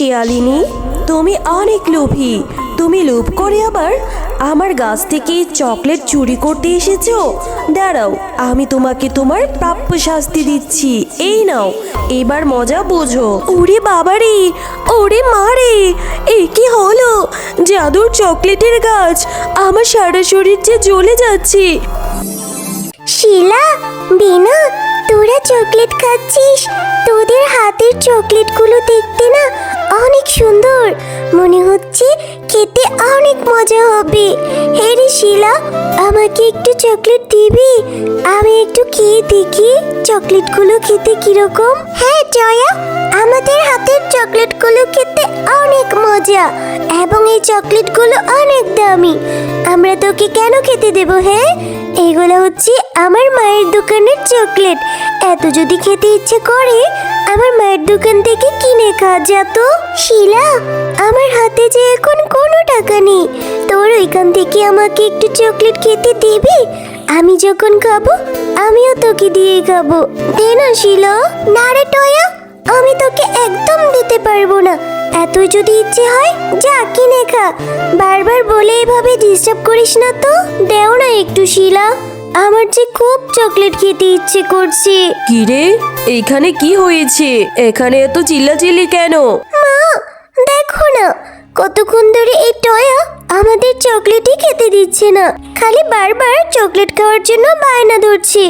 শিয়ালিনী, তুমি অনেক লোভী। তুমি লোভ করে আবার আমার গাছ থেকে চকলেট চুরি করতে এসেছো। দাঁড়াও, আমি তোমাকে তোমার প্রাপ্য শাস্তি দিচ্ছি। এই নাও, এবার মজা বোঝো। ওরে বাবারে, ওরে মারে, এ কি হলো? জাদুর চকলেটের গাছ, আমার সারা শরীর যে জ্বলে যাচ্ছে। শিলা, বিনা, তোরা চকলেট খাচ্ছিস? তোদের হাতের চকলেটগুলো দেখতে না অনেক সুন্দর, মনে হচ্ছে খেতে অনেক মজা হবে। হ্যাঁ রে শিলা, আমাকে একটু চকলেট দিবি? আমি একটু খেয়ে দেখি চকলেটগুলো খেতে কিরকম। হ্যাঁ জয়া, আমাদের হাতের চকলেটগুলো খেতে অনেক মজা এবং এই চকলেটগুলো অনেক দামি। আমরা তোকে কেন খেতে দেবো? হ্যাঁ, এগুলো হচ্ছে আমার মায়ের দোকানের চকলেট। এত যদি খেতে ইচ্ছে করে আমার মায়ের দোকান থেকে কিনে খা যা তো। শিলা, আমার হাতে যে এখন কোনো টাকা নেই, তোর ওইখান থেকে আমাকে একটু চকলেট খেতে দিবি? আমি যখন খাবো আমিও তোকে দিয়ে খাবো। দে না শিলা। না রে টয়া, আমি তোকে একদম দিতে পারবো না। এতই যদি ইচ্ছে হয় যা কিনে খা। বারবার বলে এভাবে ডিস্টার্ব করিস না তো। দেও না একটু শিলা, আমার যে খুব চকলেট খেতে ইচ্ছে করছে। কি রে, এইখানে কি হয়েছে? এখানে এত চিল্লাচিল্লি কেন? মা, দেখো না কতক্ষণ ধরে এই টয়া আমাদের চকলেটই খেতে দিচ্ছে না, খালি বারবার চকলেট খাওয়ার জন্য বায়না ধরছে।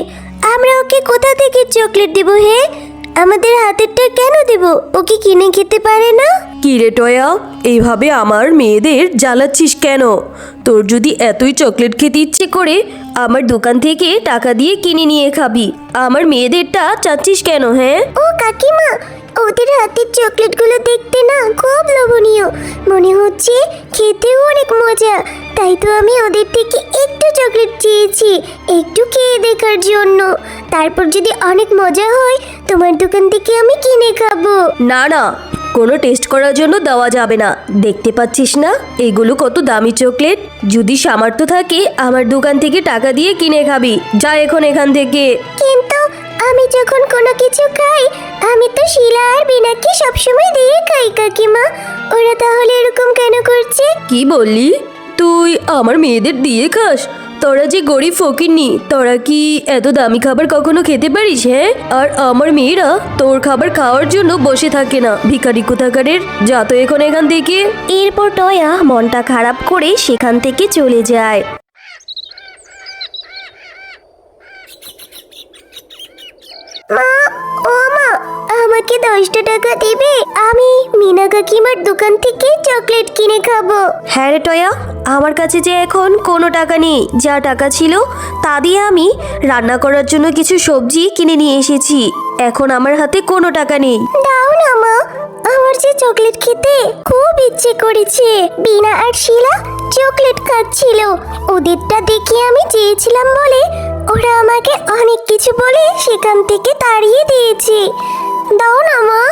আমরা ওকে কোথা থেকে চকলেট দেবো? হে, আমাদের হাতেরটা কেন দেব? ওকে কিনে খেতে পারে না? কি রে টয়া, এইভাবে আমার মেয়েদের জ্বালাচ্ছিস কেন? তোর যদি এতই চকলেট খেতে ইচ্ছে করে আমার দোকান থেকে টাকা দিয়ে কিনে নিয়ে খাবি। আমার মেয়েদেরটা চাচ্ছিস কেন? হ্যাঁ, ও কাকিমা, ওদের হাতের চকলেটগুলো দেখতে না খুব লোভনীয়, মনে হচ্ছে খেতেও অনেক মজা। তাই তো আমি ওদের থেকে একটু চকলেট চেয়েছি, একটু খেয়ে দেখার জন্য। তারপর যদি অনেক মজা হয় তোমার দোকান থেকে আমি কিনে খাবো। না না, কোনো টেস্ট করার জন্য দেওয়া যাবে না। দেখতে পাচ্ছিস না এগুলো কত দামি চকলেট? যদি সামর্থ্য থাকে আমার দোকান থেকে টাকা দিয়ে কিনে খাবি। যা এখন এখান থেকে। কিন্তু আমি যখন কোনো কিছু খাই আমি তো শিলা আর বিনাকে সবসময় দিয়ে খাই কাকিমা, ওরা তাহলে এরকম কেন করছে? কি বললি? তুই আমার মেয়েদের দিয়ে খাস? তোরা যে গরিব ফকিরনি, তোরা কি এত দামি খাবার কখনো খেতে পারিস? হ্যাঁ, আর আমার মেয়েরা তোর খাবার খাওয়ার জন্য বসে থাকে না। ভিখারি কোথাকারের, যা তো এখন এখান থেকে। এরপর টয়া মনটা খারাপ করে সেখান থেকে চলে যায়। মা, ও মা, আমাকে 10টা টাকা দিবে? আমি মিনা কাকিমার দোকান থেকে চকলেট কিনে খাবো। হ্যাঁ রে টয়া, আমার কাছে যে এখন কোনো টাকা নেই। যা টাকা ছিল তা দিয়ে আমি রান্না করার জন্য কিছু সবজি কিনে নিয়ে এসেছি। এখন আমার হাতে কোনো টাকা নেই। দাও না মা, আমার যে চকলেট খেতে খুব ইচ্ছে করেছে। বিনা আর শিলা চকলেট খাচ্ছিল, ওদেরটা দেখে আমি চেয়েছিলাম বলে ওরা আমাকে অনেক কিছু বলে সেখান থেকে তাড়িয়ে দিয়েছে। দাও না মা,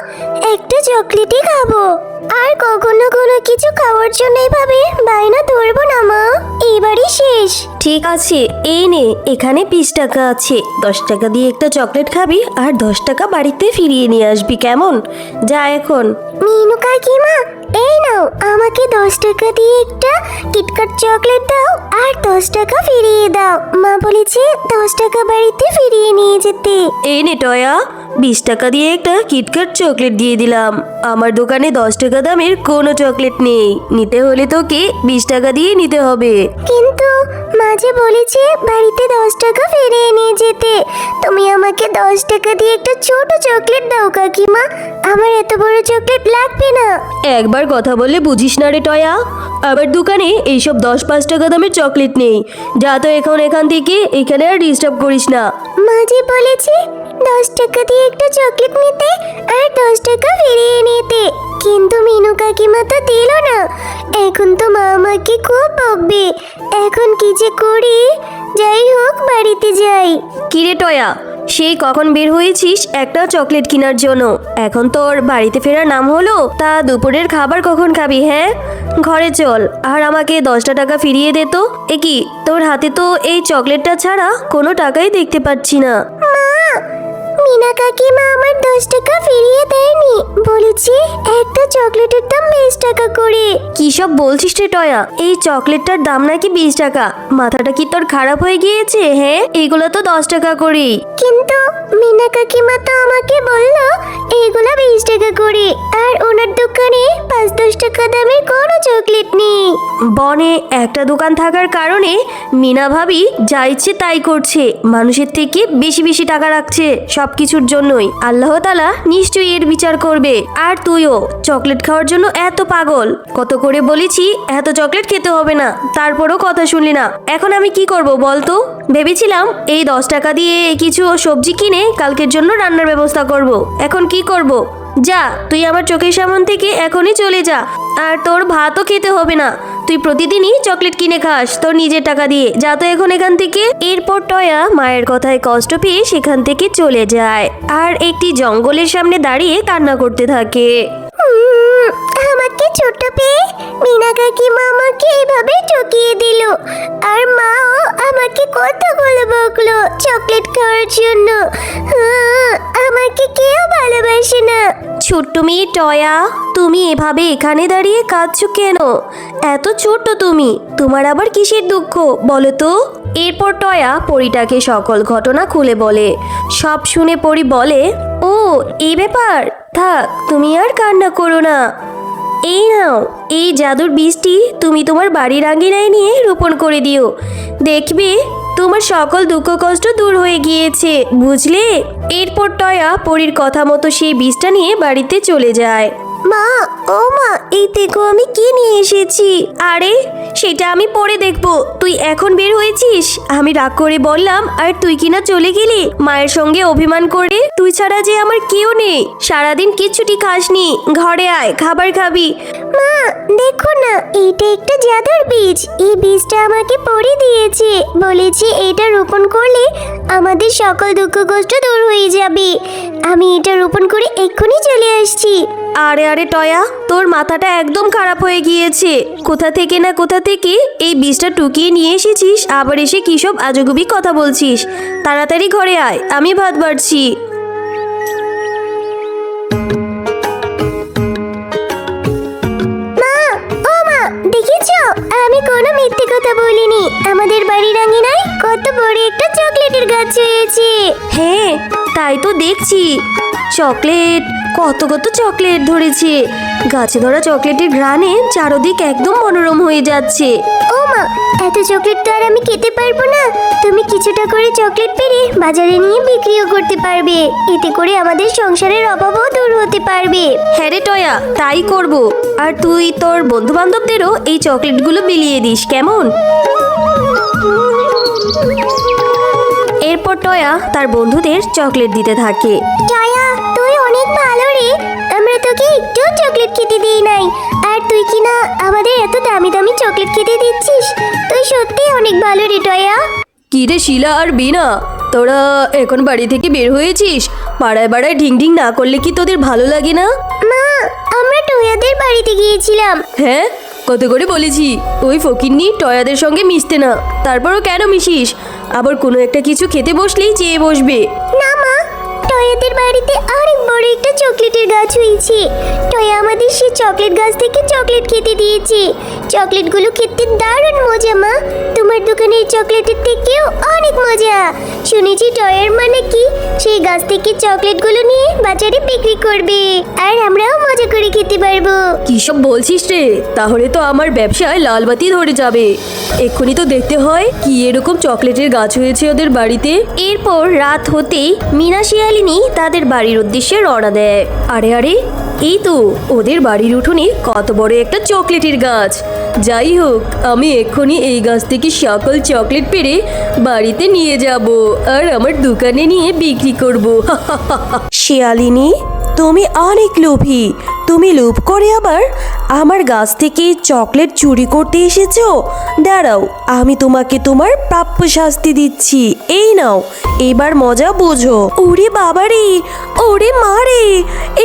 একটা চকলেটই খাবো। আর কখনো কোনো কিছু খাওয়ার জন্য এভাবে বায়না ধরবো না মা, এবারই শেষ। ঠিক আছে, এই নে, এখানে 20 টাকা আছে। 10 টাকা দিয়ে একটা চকলেট খাবি আর 10 টাকা বাড়িতে ফিরিয়ে নিয়ে আসবি, কেমন? যা এখন। মিনু কাকিমা, এই নাও, আমাকে 10 টাকা দিয়ে একটা কিটক্যাট চকলেট দাও আর 10 টাকা ফিরিয়ে দাও। মা বলেছে 10 টাকা বাড়িতে ফিরিয়ে নিয়ে যেতে। এই নে টয়া, 20 টাকা দিয়ে একটা কিটক্যাট চকলেট দিয়ে দিলাম। আমার দোকানে 10 টাকা দামের কোনো চকলেট নেই। নিতে হলে তোকে 20 টাকা দিয়ে নিতে হবে। কিন্তু মা যে বলেছে বাড়িতে 10 টাকা ফিরিয়ে নিয়ে যেতে। তুমি আমাকে 10 টাকা দিয়ে একটা ছোট চকলেট দাও কাকিমা, আমার এত বড় চকলেট লাগবে না। একবার কথা বললে বুঝিস না রে টয়া, আমার দোকানে এইসব 10-5 টাকা দামের চকলেট নেই। যা তো এখন এখান থেকে, এখানে আর ডিস্টার্ব করিস না। মা যে বলেছে 10 টাকা দিয়ে একটা চকলেট নিতে আর 10 টাকা ফিরিয়ে নিতে, কিন্তু মিনু কাকিমা তো দিল না। এখন তো মা আমাকে খুব বকবে। এখন কি যে করি? যাই হোক, বাড়িতে যাই। কিরে টয়া, সেই কখন বের হয়েছিস একটা চকলেট কেনার জন্য? এখন তোর বাড়িতে ফেরার নাম হলো? তা দুপুরের খাবার কখন খাবি? হ্যাঁ, ঘরে চল আর আমাকে 10টা টাকা ফিরিয়ে দে তো। এ কি, তোর হাতে তো এই চকলেটটা ছাড়া কোনো টাকাই দেখতে পাচ্ছি না। মা, মিনা কাকিমা আমার 10 টাকা ফিরিয়ে দেয়নি, বলেছে একটা চকলেটের দাম 20 টাকা করে। কি সব বলছিস রে টয়া? এই চকলেটটার দাম নাকি 20 টাকা? মাথাটা কি তোর খারাপ হয়ে গিয়েছে? হ্যাঁ, এইগুলো তো 10 টাকা করেই। কিন্তু মিনা কাকিমা তো আমাকে বললো এইগুলা 20 টাকা করে, আর ওনার দোকানে 5-10 টাকা দামের কোনো চকলেট নেই। বনে একটা দোকান থাকার কারণে মিনা ভাবি যা ইচ্ছে তাই করছে, মানুষের থেকে বেশি বেশি টাকা রাখছে সবকিছুর জন্যই। আল্লাহ তাআলা নিশ্চয়ই এর বিচার করবে। আর তুইও চকলেট খাওয়ার জন্য এত পাগল, কত করে বলেছি এত চকলেট খেতে হবে না, তারপরও কথা শুনলি না। এখন আমি কি করব বলতো? ভেবেছিলাম এই 10 টাকা দিয়ে কিছু সবজি কিনে কালকের জন্য রান্নার ব্যবস্থা করব। এখন কি করব? যা, তুই আমার চোখের সামনে থেকে এখনই চলে যা। আর তোর ভাতও খেতে হবে না, তুই প্রতিদিনই চকলেট কিনে খাস তোর নিজের টাকা দিয়ে। যা তো এখন এখান থেকে। এরপর টয়া মায়ের কথায় কষ্ট পেয়ে সেখান থেকে চলে যায় আর একটি জঙ্গলের সামনে দাঁড়িয়ে কান্না করতে থাকে। আমাকে ছোট পেয়ে মিনা কাকিমা আমাকে এভাবে ঠকিয়ে দিল, আর মাও আমাকে কতগুলো বকলো চকলেট খাওয়ার জন্য। আমাকে কেউ ভালোবাসে না। ছোট্ট মেয়ে টয়া, তুমি এভাবে এখানে দাঁড়িয়ে কাঁদছো কেন? এত ছোট্ট তুমি, তোমার আবার কিসের দুঃখ বলো তো? এরপর টয়া পরীটাকে সকল ঘটনা খুলে বলে। সব শুনে পরী বলে, ও এই ব্যাপার, থাক তুমি আর কান্না করো না। এই নাও, এই জাদুর বীজটি তুমি তোমার বাড়ির আঙ্গিনায় নিয়ে রোপণ করে দিও, দেখবে তোমার সকল দুঃখ কষ্ট দূর হয়ে গিয়েছে, বুঝলে? এরপর টয়া পরীর কথা মতো সেই বীজটা নিয়ে বাড়িতে চলে যায়। মা, ও মা, এই দেখো আমি কি নিয়ে এসেছি। আরে সেটা আমি পরে দেখবো, তুই এখন বের হয়েছিস? আমি রাগ করে বললাম আর তুই কিনা চলে গেলি মায়ের সঙ্গে অভিমান করে। তুই ছাড়া যে আমার কেউ নেই, সারাদিন কিচ্ছুটি খাসনি, ঘরে আয় খাবার খাবি। মা দেখো না, এইটা একটা জাদুর বীজ। এই বীজটা আমাকে পড়ে দিয়েছে, বলেছে এটা রোপণ করলে আমাদের সকল দুঃখ কষ্ট দূর হয়ে যাবে। আমি এটা রোপণ করে এক্ষুনি চলে আসছি। আরে আরে টয়া, তোর মাথাটা একদম খারাপ হয়ে গিয়েছে। কোথা থেকে না কোথা থেকে এই বীজটা টুকিয়ে নিয়ে এসেছিস, আবার এসে কি সব আজগুবি কথা বলছিস। তাড়াতাড়ি ঘরে আয়, আমি ভাত বাড়ছি। মা, ও মা, দেখেছো আমি কোনো মিথ্যে কথা বলিনি। আমাদের বাড়ির আঙিনায় কত বড় একটা চকলেটের গাছ হয়েছে। হ্যাঁ, তাই তো দেখছি। চকলেট, কত কত চকলেট ধরেছে। গাছে ধরা চকলেটের ঘ্রাণে চারদিক একদম মনোরম হয়ে যাচ্ছে। ও মা, এত চকলেট তো আর আমি খেতে পারবো না। তুমি কিছুটা করে চকলেট পেরে বাজারে নিয়ে বিক্রিও করতে পারবে, এতে করে আমাদের সংসারের অভাবও দূর হতে পারবে। হ্যাঁ রে টয়া, তাই করব। আর তুই তোর বন্ধু বান্ধবদেরও এই চকলেটগুলো বিলিয়ে দিস, কেমন? এরপর টয়া তার বন্ধুদের চকলেট দিতে থাকে। জয়া, তুই অনেক ভালো রে, আমরা তোকে একটু চকলেট খেতে দিই নাই, আর তুই কিনা আমাদের এত দামি দামি চকলেট খেতে দিচ্ছিস। তুই সত্যি অনেক ভালো রে টয়া। কি রে শিলা আর বিনা, তোরা এখন বাড়ি থেকে বের হয়েছিস? পাড়ায় পাড়ায় ঢিং ঢিং না করলে কি তোদের ভালো লাগে না? মা, আমরা টয়াদের বাড়িতে গিয়েছিলাম। হ্যাঁ, কত করে বলেছি ওই ফকিন্নি টয়াদের সঙ্গে মিশতে না, তারপরও কেন মিশিস? আবার কোনো একটা কিছু খেতে বসলেই চেয়ে বসবে। না মা, টয়াদের বাড়িতে অনেক বড় একটা চকলেটের গাছ হয়েছে। টয়া আমাদের সেই চকলেট গাছ থেকে চকলেট খেতে দিয়েছে। চকলেটগুলো খেতে দারুণ মজা মা, তোমার দোকানের চকলেটের থেকেও অনেক মজা। শুনেছি টয়ার মানে কি সেই গাছ থেকে চকলেটগুলো নিয়ে বাজারে বিক্রি করবে, আর আমরাও মজা করে খেতে পারবো। কি সব বলছিস রে? তাহলে তো আমার ব্যবসায় লাল বাতি ধরে যাবে। এক্ষুনি তো দেখতে হয় কি এরকম চকলেটের গাছ হয়েছে ওদের বাড়িতে। এরপর রাত হতেই মিনা শিয়ালিনী তাদের বাড়ির উদ্দেশ্যে রওনা দেয়। আরে আরে, এই তো ওদের বাড়ির উঠোনে কত বড় একটা চকলেটের গাছ। যাই হোক, আমি এক্ষুনি এই গাছ থেকে সকল চকলেট পেড়ে বাড়িতে নিয়ে যাব আর আমার দোকানে নিয়ে বিক্রি করব। শিয়ালিনী, তুমি অনেক লোভী। তুমি লোভ করে আবার আমার গাছ থেকে চকলেট চুরি করতে এসেছো। দাঁড়াও, আমি তোমাকে তোমার প্রাপ্য শাস্তি দিচ্ছি। এই নাও, এবার মজা বোঝো। ওরে বাবারে, ওরে মারে,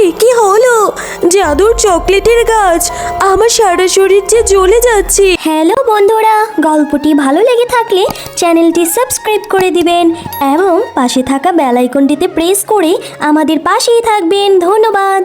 এ কি হলো? জাদুর চকলেটের গাছ। আমার সারা শরীর যে জ্বলে যাচ্ছে। হ্যালো বন্ধুরা, গল্পটি ভালো লেগে থাকলে চ্যানেলটি সাবস্ক্রাইব করে দিবেন এবং পাশে থাকা বেল আইকনটিতে প্রেস করে আমাদের পাশেই থাকবেন। ধন্যবাদ।